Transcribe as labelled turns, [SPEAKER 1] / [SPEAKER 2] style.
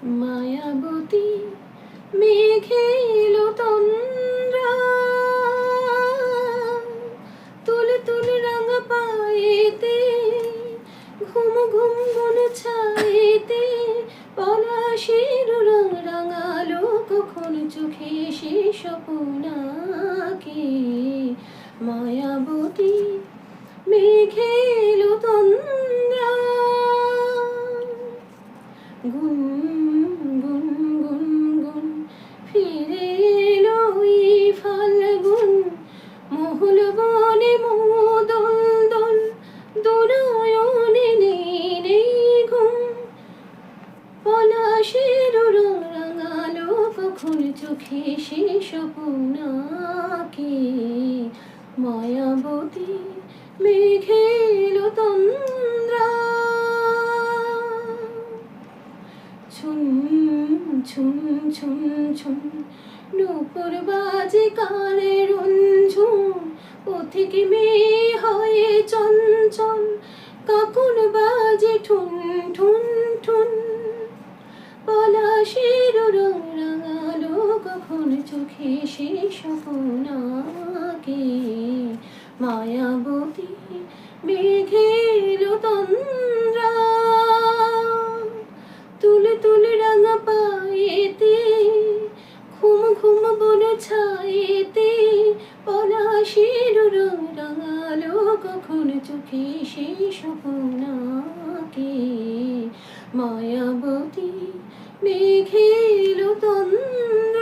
[SPEAKER 1] মায়াবতী মেঘে এলো তন্দ্রা, তুল তুল রাঙা পায়েতে, ঘুম ঘুম গুন ছায়েতে, পলাশের রং রাঙালো কখন চোখে সে স্বপ্নাকে। মায়াবতী মেঘে এলো তন্দ্রা, গুন গুন গুন গুন ফিরে এলো এই ফাল্গুন, মহুল বনে মোদল দল, দুনয়নে নেই নেই ঘুম, পলাশের রং রাঙালো কখন চোখে সে স্বপ্নাকে। মায়াবতী মেঘে এলো তন্দ্রা, ছুন ছুন ছুন ছুন নূপুর বাজে কানে রঞ্ঝুন, পথিক মেয়ে হয়ে চঞ্চল, কাকন বাজে ঠুন ঠুন ঠুন, পলাশের রং রাঙালো কখন চোখে সে স্বপ্নাকে। মায়াবতী মেঘে এলো তন্দ্রা, তুল তুল রাঙা পায়েতে, ঘুম ঘুম বন ছায়েতে, পলাশের রং রাঙালো কখন চোখে সে স্বপ্নাকে। মায়াবতী মেঘে এলো তন্দ্রা।